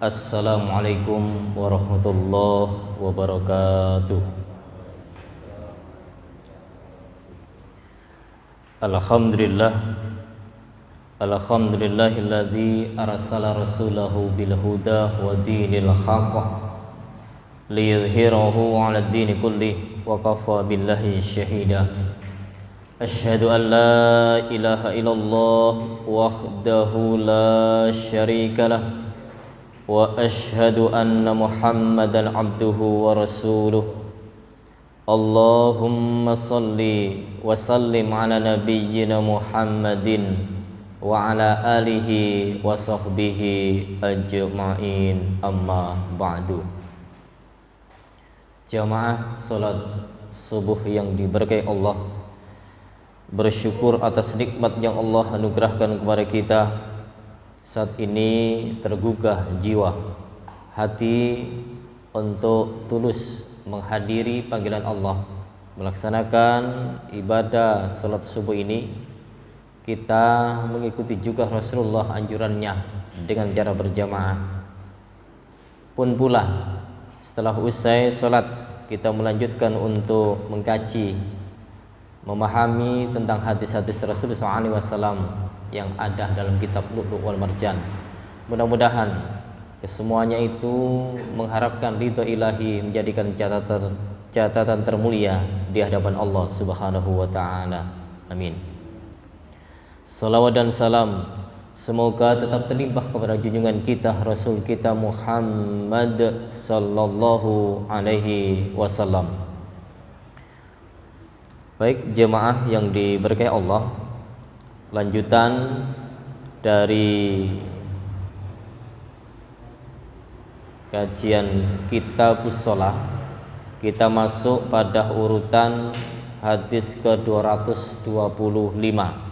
Assalamualaikum warahmatullahi wabarakatuh. Alhamdulillahilladzi arsala rasulahu bil huda wa dinil haqq liyudhhirahu 'alad dini kullih wa kafa billahi syahida. Asyhadu an la ilaha illallah wahdahu la syarikalah wa asyhadu anna Muhammadan abduhu wa rasuluh. Allahumma salli wa sallim ala nabiyyina Muhammadin wa ala alihi wa sahbihi ajma'in, amma ba'du. Jamaah salat subuh yang diberkahi Allah, bersyukur atas nikmat yang Allah anugerahkan kepada kita. Saat ini tergugah jiwa, hati untuk tulus menghadiri panggilan Allah, melaksanakan ibadah salat subuh ini. Kita mengikuti juga Rasulullah anjurannya dengan cara berjamaah. Pun pula setelah usai salat kita melanjutkan untuk mengkaji, memahami tentang hadis-hadis Rasulullah SAW yang ada dalam kitab Lu'lu' wal Marjan. Mudah-mudahan kesemuanya itu mengharapkan ridho ilahi, menjadikan catatan termulia di hadapan Allah Subhanahu wa taala. Amin. Salawat dan salam semoga tetap terlimpah kepada junjungan kita Rasul kita Muhammad sallallahu alaihi wasallam. Baik jemaah yang diberkahi Allah, lanjutan dari kajian Kitabus Shalah, kita masuk pada urutan hadis ke-225.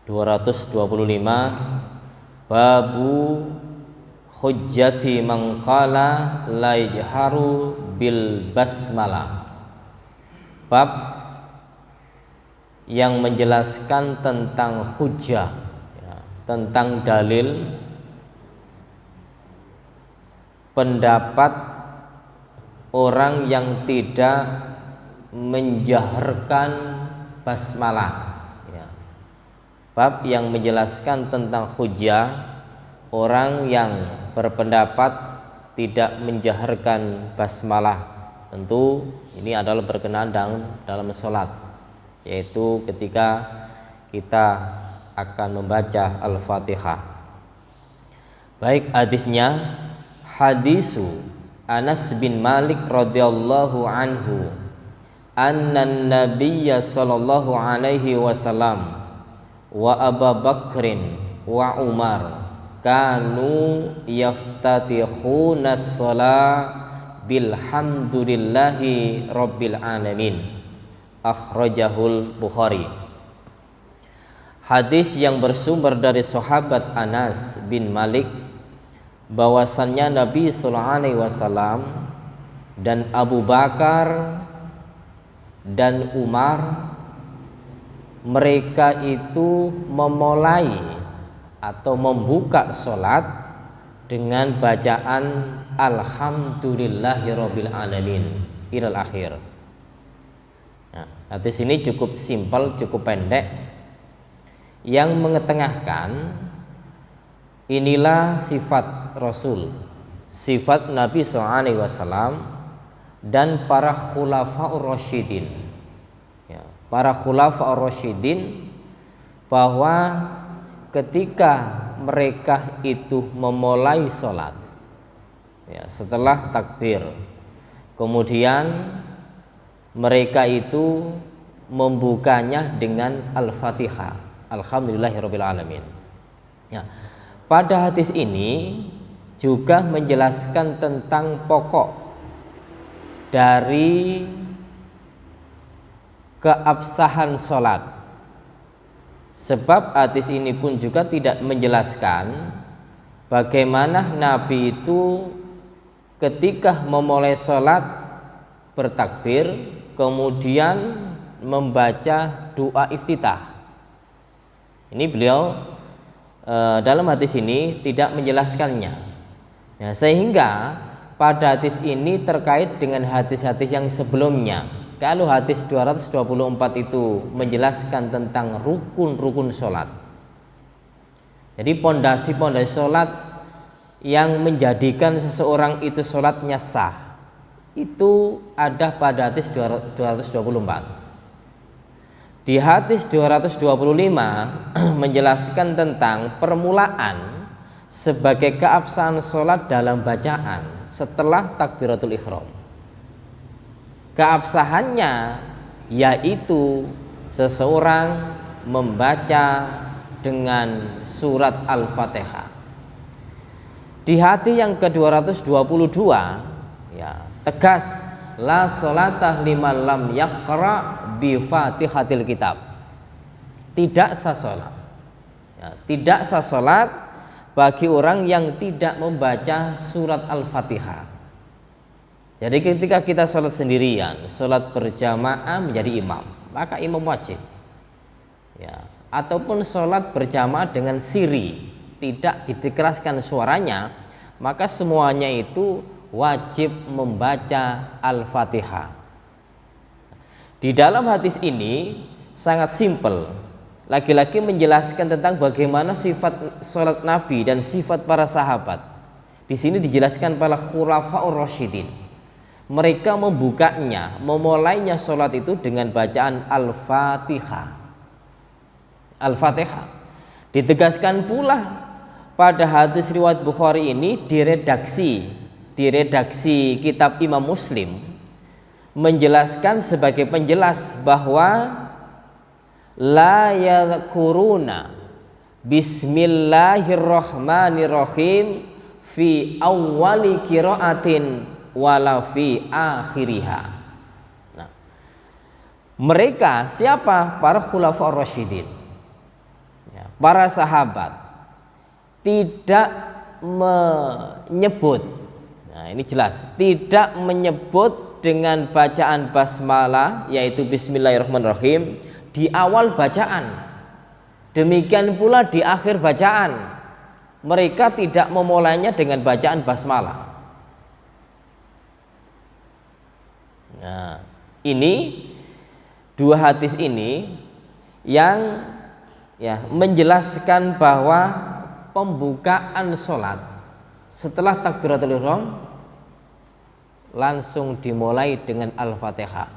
225, babu hujjati man qala la yajharu bil basmalah. Bab yang menjelaskan tentang hujjah, ya, tentang dalil pendapat orang yang tidak menjaharkan basmalah, ya. Bab yang menjelaskan tentang hujjah orang yang berpendapat tidak menjaharkan basmalah. Tentu ini adalah berkenaan dalam sholat, yaitu ketika kita akan membaca Al-Fatihah. Baik, hadisnya hadisu Anas bin Malik radhiyallahu anhu anna nabiyya sallallahu alaihi wasallam wa Abu Bakrin wa Umar kanu yaftatihuna shalah bilhamdulillahi rabbil alamin. Akhrajahul Bukhari. Hadis yang bersumber dari sahabat Anas bin Malik bahwasannya Nabi sallallahu alaihi wasallam dan Abu Bakar dan Umar, mereka itu memulai atau membuka sholat dengan bacaan Alhamdulillahirabbil alamin ilal akhir. Nah, hadis ini cukup simpel, cukup pendek, yang mengetengahkan inilah sifat Rasul, sifat Nabi SAW dan para khulafa'ur rasyidin, ya, para khulafa'ur rasyidin, bahwa ketika mereka itu memulai sholat, ya, setelah takbir, kemudian mereka itu membukanya dengan Al-Fatihah, Alhamdulillahirabbil alamin. Ya, pada hadis ini juga menjelaskan tentang pokok dari keabsahan sholat. Sebab hadis ini pun juga tidak menjelaskan bagaimana Nabi itu ketika memulai sholat bertakbir, kemudian membaca doa iftitah. Ini beliau dalam hadis ini tidak menjelaskannya, ya, sehingga pada hadis ini terkait dengan hadis-hadis yang sebelumnya. Kalau hadis 224 itu menjelaskan tentang rukun-rukun sholat, jadi pondasi-pondasi sholat yang menjadikan seseorang itu sholatnya sah, itu ada pada hadis 224. Di hadis 225 menjelaskan tentang permulaan sebagai keabsahan sholat dalam bacaan setelah takbiratul ihram. Keabsahannya yaitu seseorang membaca dengan surat Al-Fatihah. Di hadis yang ke-222 ya, tegas la sholatah liman lam yaqra bi fatihatil kitab. Tidak sah sholat, ya, tidak sah sholat bagi orang yang tidak membaca surat Al-Fatihah. Jadi ketika kita sholat sendirian, sholat berjamaah menjadi imam, maka imam wajib, ya, ataupun sholat berjamaah dengan siri, tidak dikeraskan suaranya, maka semuanya itu wajib membaca Al-Fatihah. Di dalam hadis ini sangat simpel, lagi-lagi menjelaskan tentang bagaimana sifat sholat Nabi dan sifat para sahabat. Di sini dijelaskan para khulafaur rasyidin. Mereka membukanya, memulainya sholat itu dengan bacaan Al-Fatihah. Al-Fatihah. Ditegaskan pula pada hadis riwayat Bukhari ini diredaksi kitab Imam Muslim menjelaskan sebagai penjelas bahwa la yadhkuruna bismillahirrahmanirrahim fi awwali qiraatin wala fi akhiriha. Nah, mereka siapa? Para khulafaur rasyidin, ya, para sahabat tidak menyebut, nah ini jelas, tidak menyebut dengan bacaan basmalah yaitu bismillahirrahmanirrahim di awal bacaan. Demikian pula di akhir bacaan mereka tidak memulainya dengan bacaan basmalah. Nah, ini dua hadis ini yang ya menjelaskan bahwa pembukaan sholat setelah takbiratul ihram langsung dimulai dengan Al-Fatihah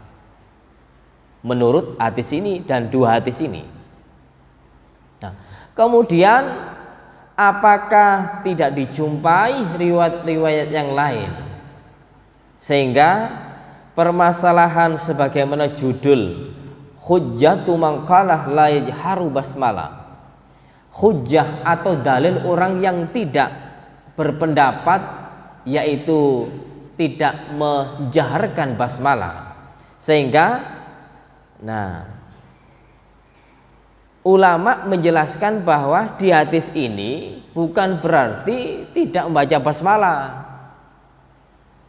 menurut hadis ini dan dua hadis ini. Nah, kemudian apakah tidak dijumpai riwayat-riwayat yang lain sehingga permasalahan sebagaimana judul hujjatu man qalah la yajharu basmalah, hujjah atau dalil orang yang tidak berpendapat yaitu tidak menjaharkan basmalah, sehingga nah ulama menjelaskan bahwa di hadis ini bukan berarti tidak membaca basmalah.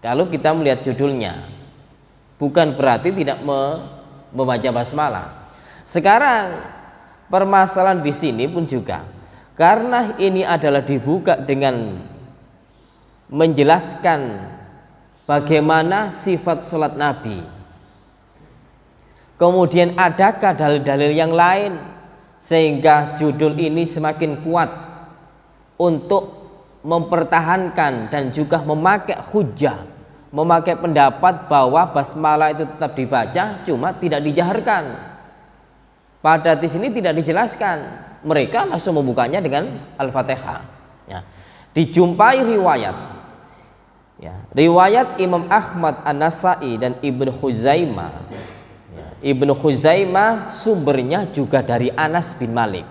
Kalau kita melihat judulnya, bukan berarti tidak membaca basmalah. Sekarang permasalahan di sini pun juga karena ini adalah dibuka dengan menjelaskan bagaimana sifat sholat Nabi. Kemudian adakah dalil-dalil yang lain sehingga judul ini semakin kuat untuk mempertahankan dan juga memakai hujjah, memakai pendapat bahwa basmalah itu tetap dibaca, cuma tidak dijaharkan. Pada di sini tidak dijelaskan, mereka langsung membukanya dengan Al-Fatihah. Ya. Dijumpai riwayat, ya, riwayat Imam Ahmad, An-Nasai dan Ibnu Khuzaimah. Ya, Ibnu Khuzaimah sumbernya juga dari Anas bin Malik.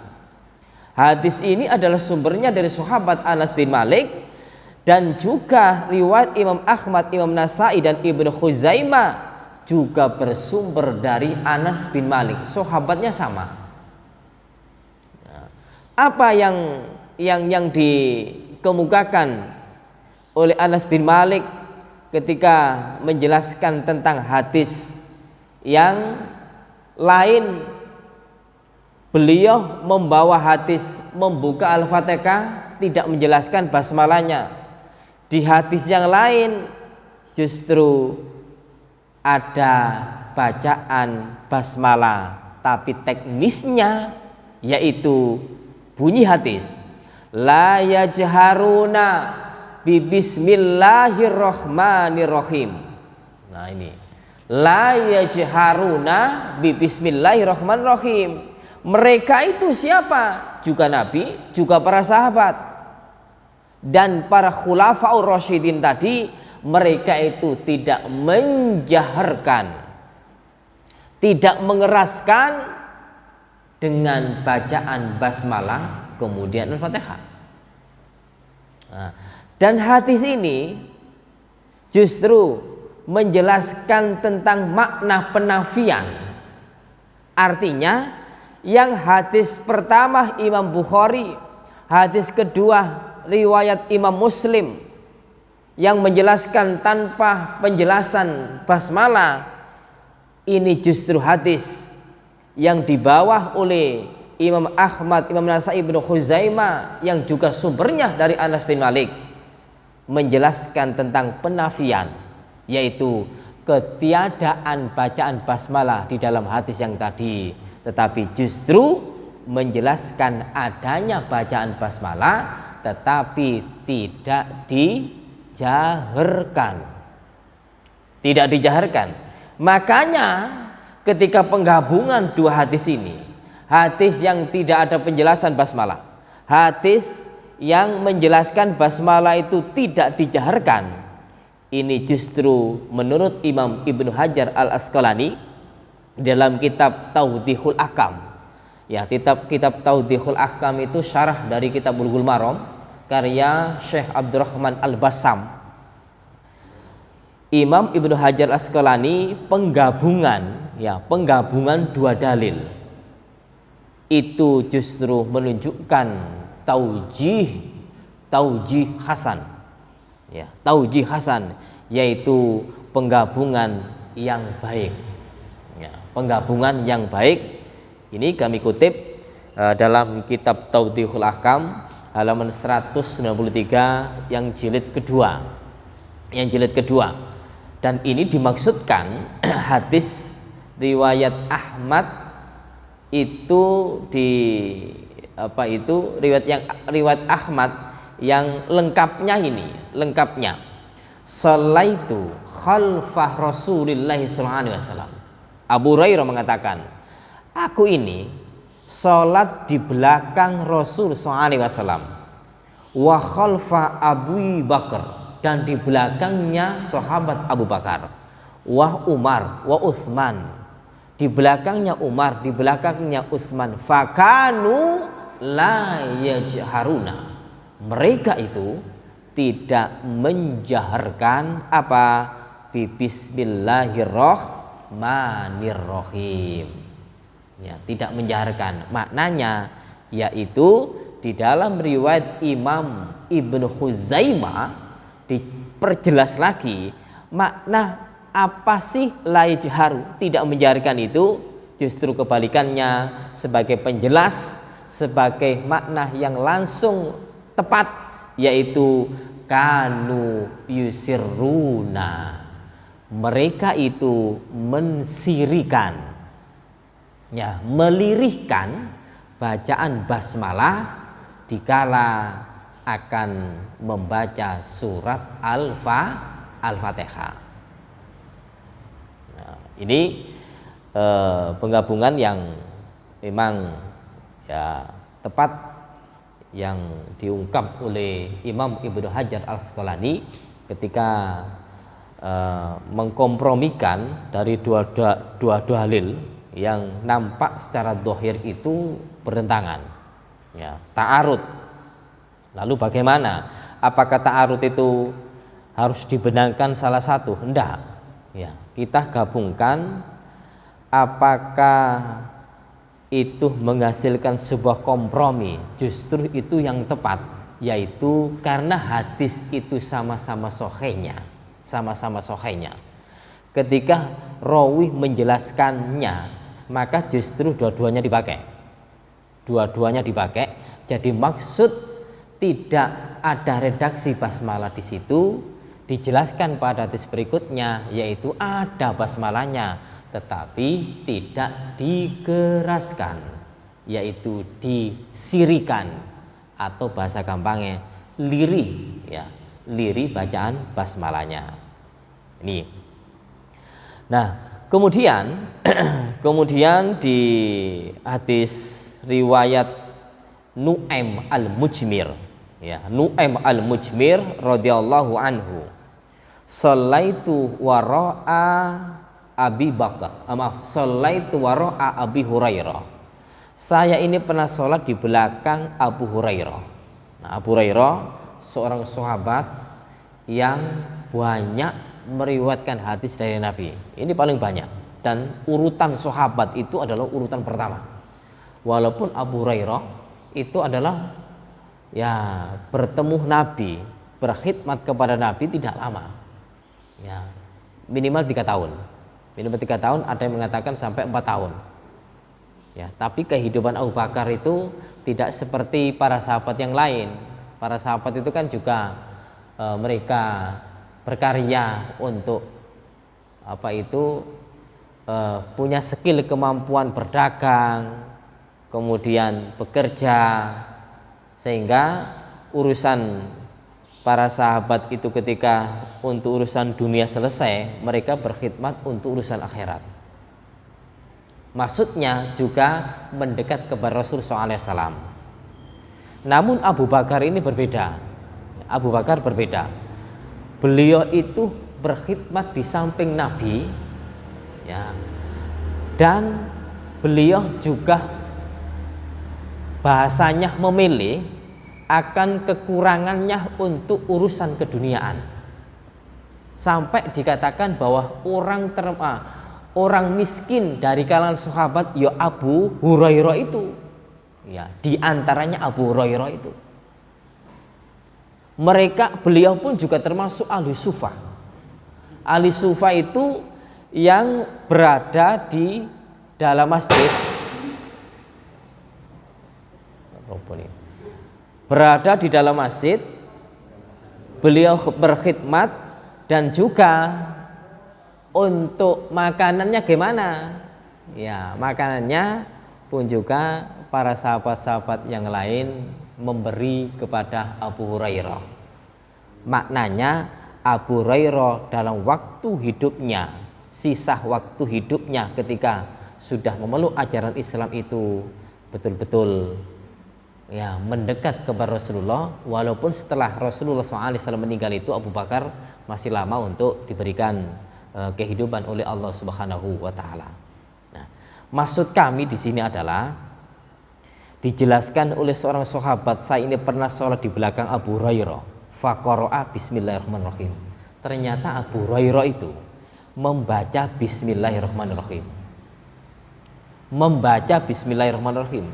Hadis ini adalah sumbernya dari sahabat Anas bin Malik, dan juga riwayat Imam Ahmad, Imam Nasai dan Ibnu Khuzaimah juga bersumber dari Anas bin Malik, sahabatnya sama. Nah, apa yang dikemukakan oleh Anas bin Malik ketika menjelaskan tentang hadis yang lain, beliau membawa hadis membuka Al-Fatihah tidak menjelaskan basmalahnya. Di hadis yang lain justru ada bacaan basmalah, tapi teknisnya yaitu bunyi hadis la yajharuna bi bismillahirrahmanirrahim. Nah ini la yajharuna bi bismillahirrahmanirrahim. Mereka itu siapa? Juga Nabi, juga para sahabat dan para khulafaur rasyidin tadi. Mereka itu tidak menjaharkan, tidak mengeraskan dengan bacaan basmalah kemudian Al-Fatihah. Nah, dan hadis ini justru menjelaskan tentang makna penafian. Artinya yang hadis pertama Imam Bukhari, hadis kedua riwayat Imam Muslim yang menjelaskan tanpa penjelasan basmalah, ini justru hadis yang dibawa oleh Imam Ahmad, Imam Nasai, Ibnu Khuzaimah yang juga sumbernya dari Anas bin Malik, menjelaskan tentang penafian, yaitu ketiadaan bacaan basmalah di dalam hadis yang tadi, tetapi justru menjelaskan adanya bacaan basmalah tetapi tidak dijaharkan. Tidak dijaharkan. Makanya ketika penggabungan dua hadis ini, hadis yang tidak ada penjelasan basmalah, hadis yang menjelaskan basmalah itu tidak dijaharkan, ini justru menurut Imam Ibnu Hajar Al-Asqalani dalam kitab Tawdihul Ahkam. Ya, kitab Tawdihul Ahkam itu syarah dari kitab Bulughul Maram karya Syekh Abdurrahman Al-Bassam. Imam Ibnu Hajar Al-Asqalani penggabungan dua dalil itu justru menunjukkan taujih hasan. Ya, taujih hasan yaitu penggabungan yang baik. Ya, penggabungan yang baik ini kami kutip dalam kitab Tawdihul Ahkam halaman 193 yang jilid kedua. Dan ini dimaksudkan hadis riwayat Ahmad itu riwayat Ahmad yang lengkapnya Sallaitu khalfah Rasulillah sallallahu alaihi wasallam. Abu Hurairah mengatakan, aku ini sholat di belakang Rasul sallallahu alaihi wasallam, wa khalfa Abu Bakar, dan di belakangnya sahabat Abu Bakar, wa Umar wa Utsman, di belakangnya Umar, di belakangnya Utsman, fakanu la yajharuna, mereka itu tidak menjaharkan apa? Bismillahirrahmanirrahim. Ya, tidak menjaharkan. Maknanya yaitu di dalam riwayat Imam Ibnu Khuzaimah diperjelas lagi makna apa sih la yajharu, tidak menjaharkan itu justru kebalikannya, sebagai penjelas, sebagai makna yang langsung tepat, yaitu kanu yusirruna, mereka itu mensirikan, ya, melirihkan bacaan basmalah dikala akan membaca surat Al-Fatihah. Nah, ini penggabungan yang memang ya tepat yang diungkap oleh Imam Ibnu Hajar Al-Asqalani ketika mengkompromikan dari dua dalil yang nampak secara zahir itu bertentangan, ya, ta'arud. Lalu bagaimana? Apakah ta'arud itu harus dibenangkan salah satu? Enggak. Ya, kita gabungkan. Apakah itu menghasilkan sebuah kompromi? Justru itu yang tepat, yaitu karena hadis itu sama-sama sahihnya, sama-sama sahihnya. Ketika rawi menjelaskannya, maka justru dua-duanya dipakai. Dua-duanya dipakai. Jadi maksud tidak ada redaksi basmalah di situ, dijelaskan pada hadis berikutnya, yaitu ada basmalahnya, tetapi tidak dikeraskan, yaitu disirikan, atau bahasa gampangnya liri, ya, liri bacaan basmalahnya. Ini. Nah, kemudian di hadis riwayat Nu'aim al-Mujmir, ya, Nu'aim al-Mujmir radhiyallahu anhu, shallaitu wara'a Abi Bakar, shallaitu wara'a Abi Hurairah. Saya ini pernah sholat di belakang Abu Hurairah. Nah, Abu Hurairah seorang sahabat yang banyak meriwayatkan hadis dari Nabi. Ini paling banyak, dan urutan sahabat itu adalah urutan pertama. Walaupun Abu Hurairah itu adalah ya bertemu Nabi, berkhidmat kepada Nabi tidak lama, ya minimal 3 tahun, minimal 3 tahun, ada yang mengatakan sampai 4 tahun. Ya, tapi kehidupan Abu Bakar itu tidak seperti para sahabat yang lain. Para sahabat itu kan juga mereka berkarya untuk punya skill, kemampuan berdagang, kemudian bekerja, sehingga urusan para sahabat itu ketika untuk urusan dunia selesai, mereka berkhidmat untuk urusan akhirat. Maksudnya juga mendekat kepada Rasulullah SAW. Namun Abu Bakar ini berbeda. Abu Bakar berbeda. Beliau itu berkhidmat di samping Nabi, ya, dan beliau juga bahasanya memilih akan kekurangannya untuk urusan keduniaan, sampai dikatakan bahwa orang miskin dari kalangan sahabat ya Abu Hurairah itu, ya, diantaranya Abu Hurairah itu. Beliau pun juga termasuk ahli sufa. Ahli sufa itu yang berada di dalam masjid, beliau berkhidmat, dan juga untuk makanannya gimana? Ya, makanannya pun juga para sahabat-sahabat yang lain memberi kepada Abu Hurairah. Maknanya Abu Hurairah dalam waktu hidupnya, sisa waktu hidupnya ketika sudah memeluk ajaran Islam itu betul-betul ya mendekat kepada Rasulullah. Walaupun setelah Rasulullah SAW meninggal itu Abu Bakar masih lama untuk diberikan kehidupan oleh Allah Subhanahu wa taala. Nah, maksud kami di sini adalah dijelaskan oleh seorang sahabat, saya ini pernah sholat di belakang Abu Hurairah, faqara'a bismillahirrahmanirrahim. Ternyata Abu Hurairah itu membaca bismillahirrahmanirrahim. Membaca bismillahirrahmanirrahim.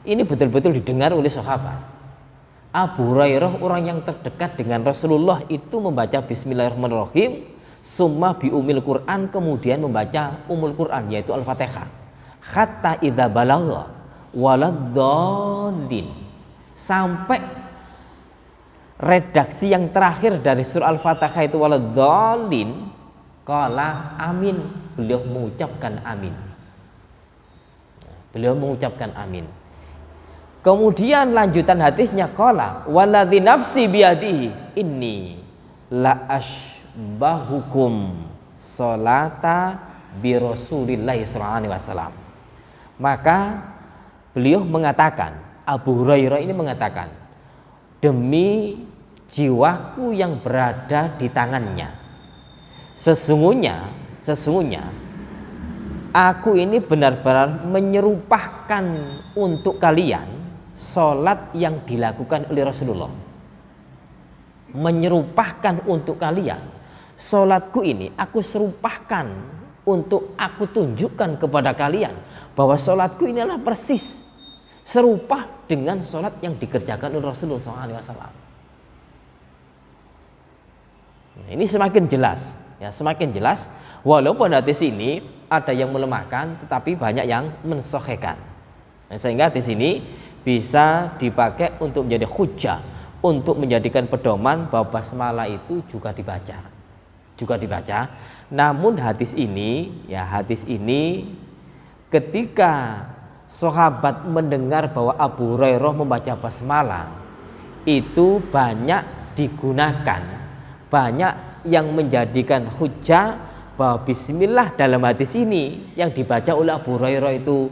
Ini betul-betul didengar oleh sahabat. Abu Hurairah orang yang terdekat dengan Rasulullah itu membaca bismillahirrahmanirrahim, summa bi umil Quran, kemudian membaca umul Quran yaitu Al-Fatihah. Hatta idza balagha waladhdallin, sampai redaksi yang terakhir dari surah Al-Fatihah itu waladhdallin, qala amin, beliau mengucapkan amin. Beliau mengucapkan amin. Kemudian lanjutan hadisnya, qala waladzi nafsi biyadihi inni la ashbahukum sholata bi Rasulillahi sallallahu alaihi wasallam. Maka beliau mengatakan, Abu Hurairah ini mengatakan, demi jiwaku yang berada di tangannya, sesungguhnya aku ini benar-benar menyerupakan untuk kalian sholat yang dilakukan oleh Rasulullah. Menyerupakan untuk kalian sholatku ini, aku serupakan untuk aku tunjukkan kepada kalian bahwa sholatku ini adalah persis serupa dengan sholat yang dikerjakan oleh Rasulullah SAW. Nah, ini semakin jelas, ya semakin jelas. Walaupun hadis ini ada yang melemahkan, tetapi banyak yang mensahihkan. Nah, sehingga hadis ini bisa dipakai untuk menjadi hujjah, untuk menjadikan pedoman bahwa basmalah itu juga dibaca, Namun hadis ini, ketika sahabat mendengar bahwa Abu Hurairah membaca basmalah, itu banyak digunakan, banyak yang menjadikan hujjah bahwa bismillah dalam hadis ini yang dibaca oleh Abu Hurairah itu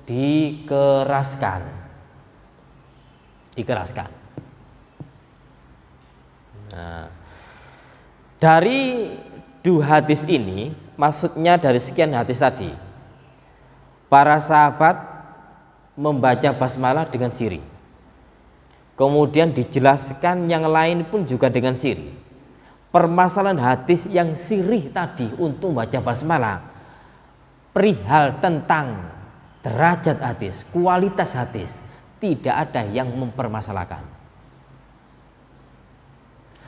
dikeraskan. Nah, dari dua hadis ini, maksudnya dari sekian hadis tadi, para sahabat membaca basmalah dengan siri. Kemudian dijelaskan yang lain pun juga dengan siri. Permasalahan hadis yang sirih tadi untuk membaca basmalah, perihal tentang derajat hadis, kualitas hadis, tidak ada yang mempermasalahkan.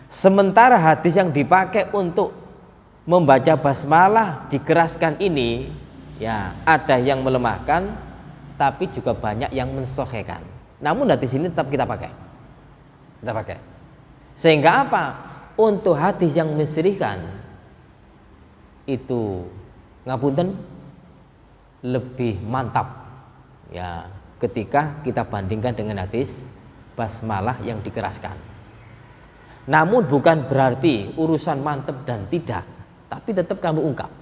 Sementara hadis yang dipakai untuk membaca basmalah dikeraskan ini, ya ada yang melemahkan, tapi juga banyak yang mensahihkan. Namun hadis ini tetap kita pakai. Sehingga apa? Untuk hadis yang mensirihkan itu ngapunten lebih mantap, ya ketika kita bandingkan dengan hadis basmalah yang dikeraskan. Namun bukan berarti urusan mantap dan tidak, tapi tetap kami ungkap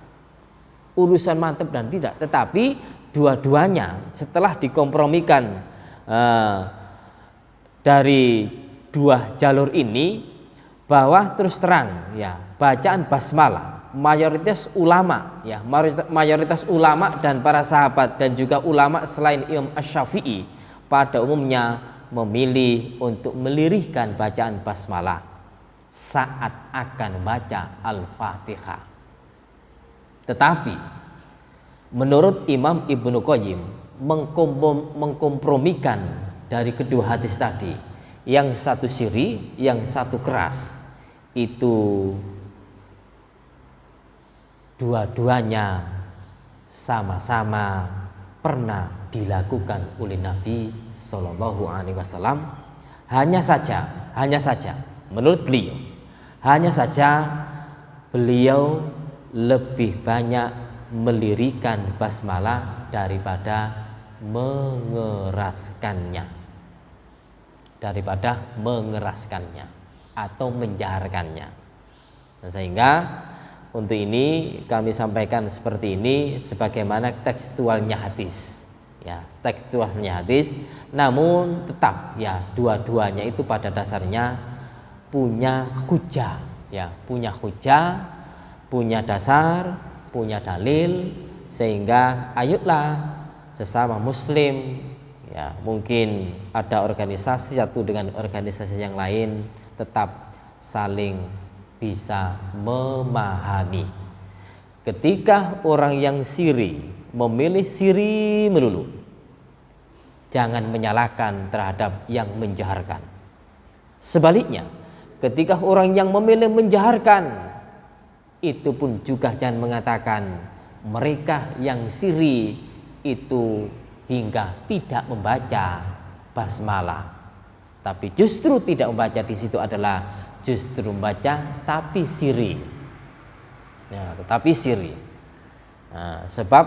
urusan mantap dan tidak, tetapi dua-duanya setelah dikompromikan dari dua jalur ini, bahwa terus terang ya bacaan basmalah mayoritas ulama dan para sahabat dan juga ulama selain Imam Asy-Syafi'i pada umumnya memilih untuk melirihkan bacaan basmalah saat akan baca Al-Fatihah. Tetapi menurut Imam Ibnu Qayyim mengkompromikan dari kedua hadis tadi, yang satu siri, yang satu keras, itu dua-duanya sama-sama pernah dilakukan oleh Nabi Shallallahu Alaihi Wasallam. Hanya saja menurut beliau, beliau lebih banyak melirikan basmalah daripada mengeraskannya atau menjaharkannya. Nah, sehingga untuk ini kami sampaikan seperti ini sebagaimana tekstualnya hadis, ya tekstualnya hadis. Namun tetap ya dua-duanya itu pada dasarnya punya hujah, punya dasar, punya dalil, sehingga ayolah sesama muslim, ya mungkin ada organisasi satu dengan organisasi yang lain, tetap saling bisa memahami. Ketika orang yang siri memilih siri melulu, jangan menyalahkan terhadap yang menjaharkan. Sebaliknya, ketika orang yang memilih menjaharkan, itu pun juga jangan mengatakan mereka yang siri itu hingga tidak membaca basmalah, tapi justru tidak membaca di situ adalah justru membaca tapi siri, ya, tetapi siri. Nah, sebab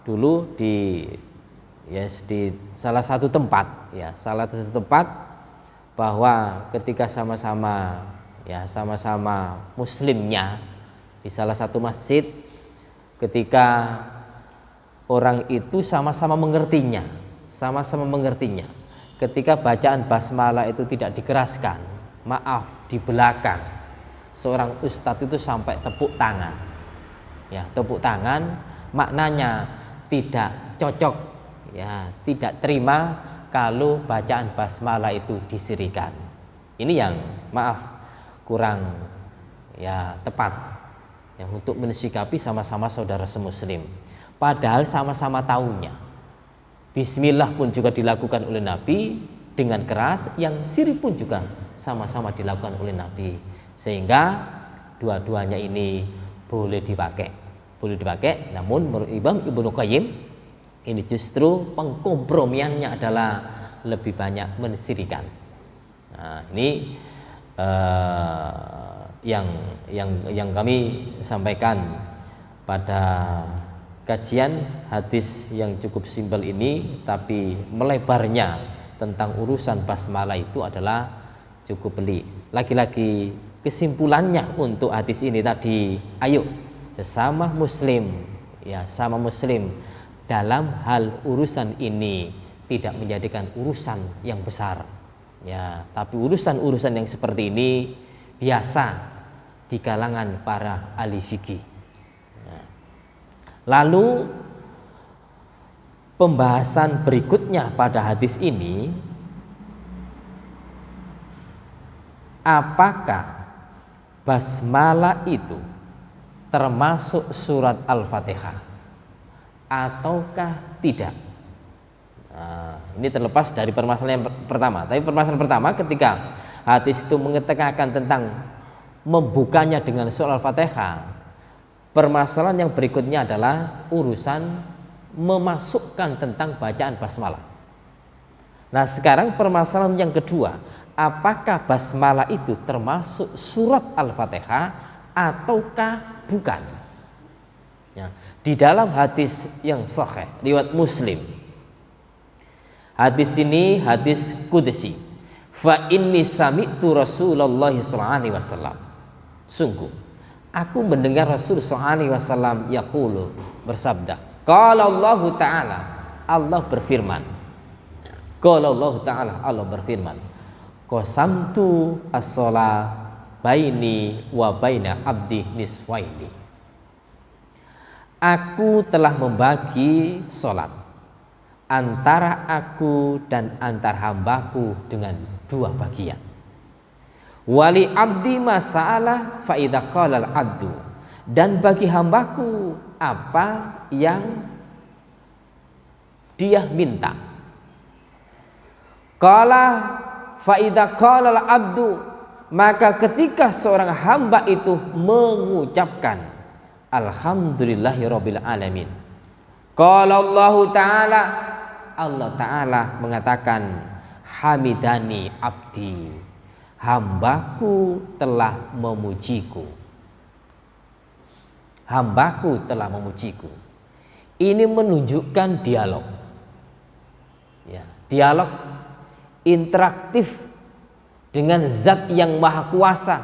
dulu di salah satu tempat bahwa ketika sama-sama muslimnya di salah satu masjid, ketika orang itu sama-sama mengertinya, ketika bacaan basmalah itu tidak dikeraskan, maaf, di belakang seorang ustadz itu sampai tepuk tangan, ya tepuk tangan, maknanya tidak cocok, ya tidak terima kalau bacaan basmalah itu disirikan. Ini yang maaf kurang ya tepat, yang untuk mensikapi sama-sama saudara semuslim. Padahal sama-sama tahunya. Bismillah pun juga dilakukan oleh Nabi dengan keras, yang siri pun juga sama-sama dilakukan oleh Nabi. Sehingga dua-duanya ini boleh dipakai, namun menurut Imam Ibnu Qayyim ini justru pengkompromiannya adalah lebih banyak mensirikan. Nah, ini yang kami sampaikan pada kajian hadis yang cukup simpel ini, tapi melebarnya tentang urusan basmalah itu adalah cukup pelik. Lagi-lagi kesimpulannya untuk hadis ini tadi, ayo sesama muslim dalam hal urusan ini tidak menjadikan urusan yang besar ya, tapi urusan-urusan yang seperti ini biasa di kalangan para ahli fikih. Lalu pembahasan berikutnya pada hadis ini, apakah basmalah itu termasuk surat Al-Fatihah ataukah tidak? Nah, ini terlepas dari permasalahan yang pertama. Tapi permasalahan pertama, ketika hadis itu mengetekankan tentang membukanya dengan surat Al-Fatihah, permasalahan yang berikutnya adalah urusan memasukkan tentang bacaan basmalah. Nah, sekarang permasalahan yang kedua, apakah basmalah itu termasuk surat Al-Fatihah ataukah bukan? Ya, di dalam hadis yang sahih riwayat Muslim, hadis ini hadis qudsi, fa inni sami'tu Rasulullah sallallahu alaihi wasallam, sungguh aku mendengar Rasul sallallahu alaihi wasallam yaqulu, bersabda, qala Allah taala, Allah berfirman, qala Allah taala, Allah berfirman, qasamtu as-shalah baini wa baina abdi niswaini, aku telah membagi sholat antara aku dan antar hambaku dengan dua bagian. Wali abdi masalah fa idza qala al abdu, dan bagi hambaku apa yang dia minta. Qala fa idza qala al abdu, maka ketika seorang hamba itu mengucapkan alhamdulillahirabbil alamin, qala Allah taala, Allah taala mengatakan hamidani abdi, hambaku telah memujiku, hambaku telah memujiku. Ini menunjukkan dialog ya, dialog interaktif dengan zat yang maha kuasa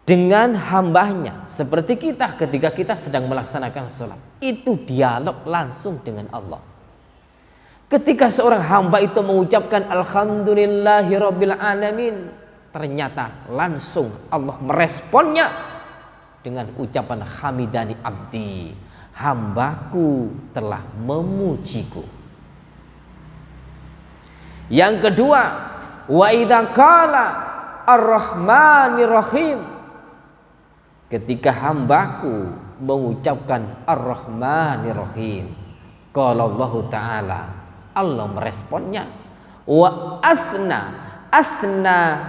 dengan hambanya, seperti kita ketika kita sedang melaksanakan sholat, itu dialog langsung dengan Allah. Ketika seorang hamba itu mengucapkan alhamdulillahirabbil alamin, ternyata langsung Allah meresponnya dengan ucapan hamidani abdi, hambaku telah memujiku. Yang kedua, wa idza qala ar-rahmanir rahim, ketika hambaku mengucapkan ar-rahmanir rahim, qala Allah taala, Allah meresponnya, wa asna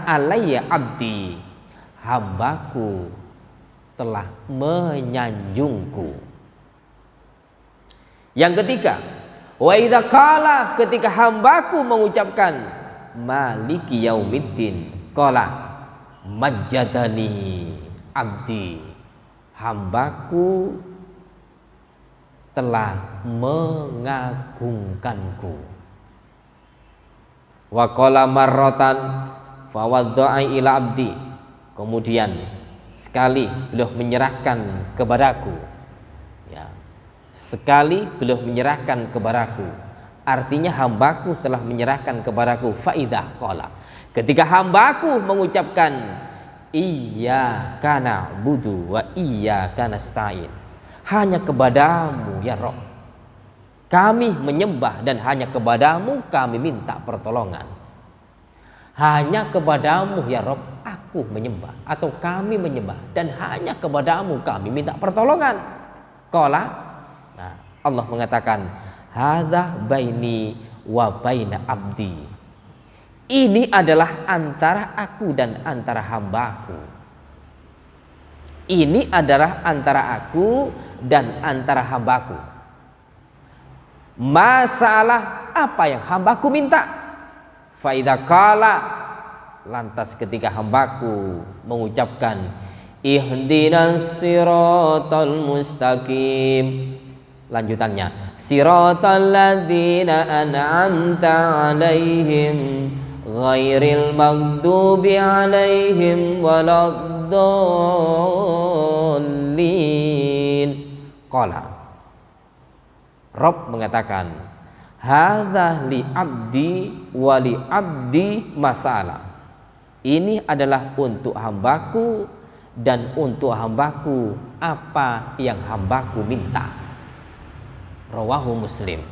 alayya abdi, hambaku telah menyanjungku. Yang ketiga, wa idza qala, ketika hambaku mengucapkan maliki yaumiddin, qala majjadani abdi, hambaku telah mengagungkanku. Wa qala marratan fawadha'i ila abdi, kemudian sekali beliau menyerahkan kepadaku ya, sekali beliau menyerahkan kepadaku, artinya hambaku telah menyerahkan kepadaku. Faidah qala, ketika hambaku mengucapkan iyyaka na'budu wa iyyaka nasta'in, hanya kepadamu ya Rabb kami menyembah dan hanya kepadamu kami minta pertolongan. Hanya kepadamu ya Rabb aku menyembah atau kami menyembah dan hanya kepadamu kami minta pertolongan. Qala, nah Allah mengatakan hadza baini wa baina abdi, ini adalah antara aku dan antara hambaku. Ini adalah antara aku dan antara hambaku. Masalah apa yang hambaku minta. Fa idza qala, lantas ketika hambaku mengucapkan ihdinas siratal mustaqim, lanjutannya siratal ladzina an'amta 'alaihim ghairil maghdubi 'alaihim waladdallin. Qala, Rabb mengatakan, hadza li abdi wa li abdi masalah. Ini adalah untuk hambaku dan untuk hambaku apa yang hambaku minta. Rawahu Muslim.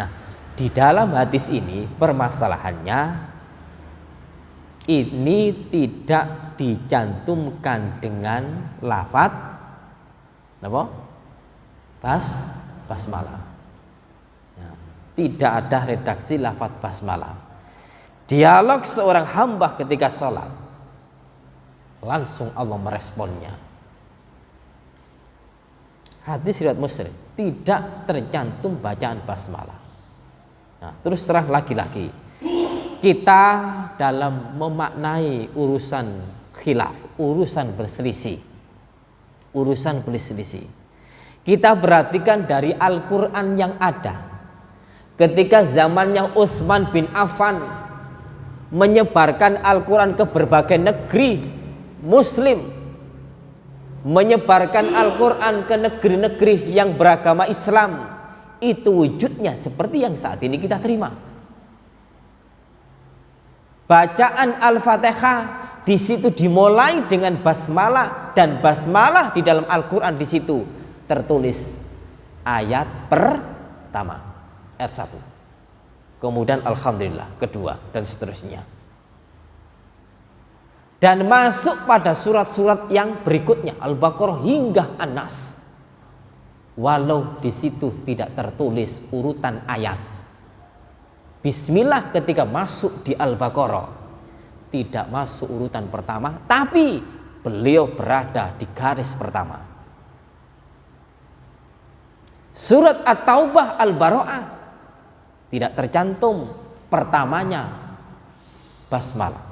Nah, di dalam hadis ini permasalahannya ini tidak dicantumkan dengan lafaz apa? Basmalah. Ya, tidak ada redaksi lafaz basmalah. Dialog seorang hamba ketika sholat, langsung Allah meresponnya. Hadis riwayat Muslim, tidak tercantum bacaan basmalah. Nah, terus terang lagi-lagi, kita dalam memaknai urusan khilaf, urusan berselisih, kita perhatikan dari Al-Quran yang ada. Ketika zamannya Utsman bin Affan menyebarkan Al-Quran ke berbagai negeri Muslim, menyebarkan Al-Quran ke negeri-negeri yang beragama Islam, itu wujudnya seperti yang saat ini kita terima. Bacaan Al-Fatihah di situ dimulai dengan basmalah, dan basmalah di dalam Al-Quran di situ tertulis ayat pertama, ayat 1, kemudian alhamdulillah kedua, dan seterusnya, dan masuk pada surat-surat yang berikutnya Al-Baqarah hingga An-Nas, walau di situ tidak tertulis urutan ayat. Bismillah ketika masuk di Al-Baqarah tidak masuk urutan pertama, tapi beliau berada di garis pertama. Surat At-Taubah, Al-Bara'ah tidak tercantum pertamanya basmalah.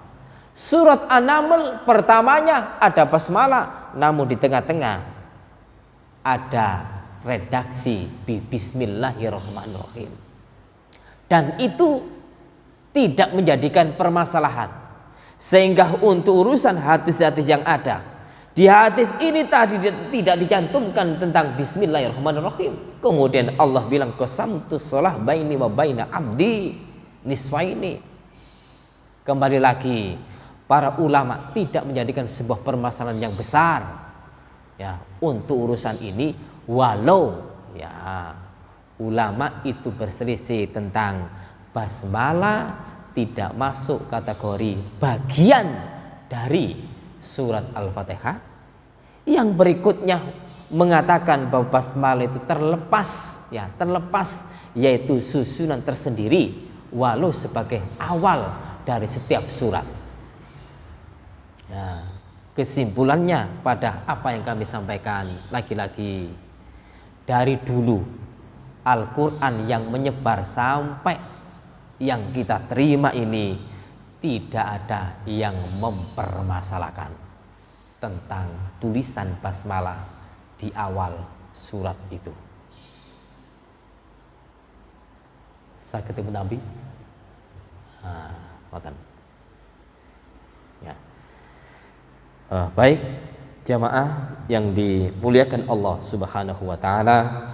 Surat An-Naml pertamanya ada basmalah, namun di tengah-tengah ada redaksi Bismillahirrahmanirrahim. Dan itu tidak menjadikan permasalahan. Sehingga untuk urusan hadis-hadis yang ada, di hadis ini tadi tidak dicantumkan tentang Bismillahirrahmanirrahim. Kemudian Allah bilang qasamtu shalah baini wa baina abdi nisfaini. Kembali lagi, para ulama tidak menjadikan sebuah permasalahan yang besar ya untuk urusan ini, walau ya ulama itu berselisih tentang basmalah tidak masuk kategori bagian dari surat Al-Fatihah. Yang berikutnya mengatakan bahwa basmalah itu terlepas, yaitu susunan tersendiri walau sebagai awal dari setiap surat. Ya, kesimpulannya pada apa yang kami sampaikan, lagi-lagi dari dulu Al-Quran yang menyebar sampai yang kita terima ini tidak ada yang mempermasalahkan tentang tulisan basmalah di awal surat itu. Saya ketemu Nabi. Ya. Baik jamaah yang dimuliakan Allah Subhanahu wa taala.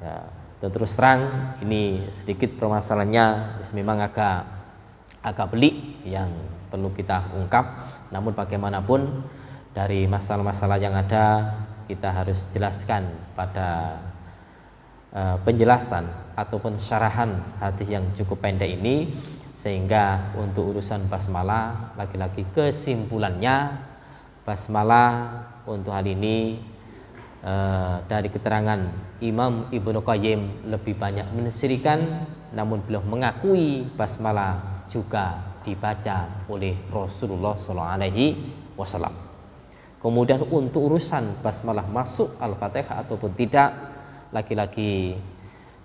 Ya, dan terus terang ini sedikit permasalahannya memang agak pelik yang perlu kita ungkap. Namun bagaimanapun dari masalah-masalah yang ada kita harus jelaskan pada penjelasan ataupun syarahan hadis yang cukup pendek ini, sehingga untuk urusan basmalah lagi-lagi kesimpulannya basmalah untuk hal ini dari keterangan Imam Ibnu Qayyim lebih banyak mensyirikan, namun beliau mengakui basmalah juga dibaca oleh Rasulullah SAW. Kemudian untuk urusan basmalah masuk Al-Fatihah ataupun tidak, lagi-lagi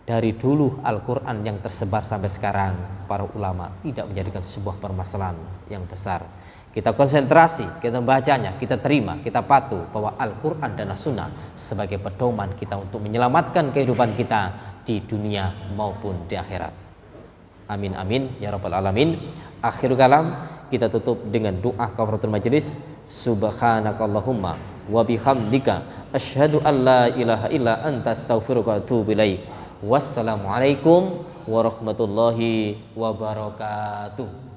dari dulu Al-Quran yang tersebar sampai sekarang, para ulama tidak menjadikan sebuah permasalahan yang besar. Kita konsentrasi, kita membacanya, kita terima, kita patuh bahwa Al-Quran dan As-Sunnah sebagai pedoman kita untuk menyelamatkan kehidupan kita di dunia maupun di akhirat. Amin amin ya rabbal alamin. Akhirul kalam, kita tutup dengan doa kafaratul majelis. Subhanakallahumma wa bihamdika asyhadu an la ilaha illa anta astaghfiruka wa atubu ilaik. Wassalamualaikum warahmatullahi wabarakatuh.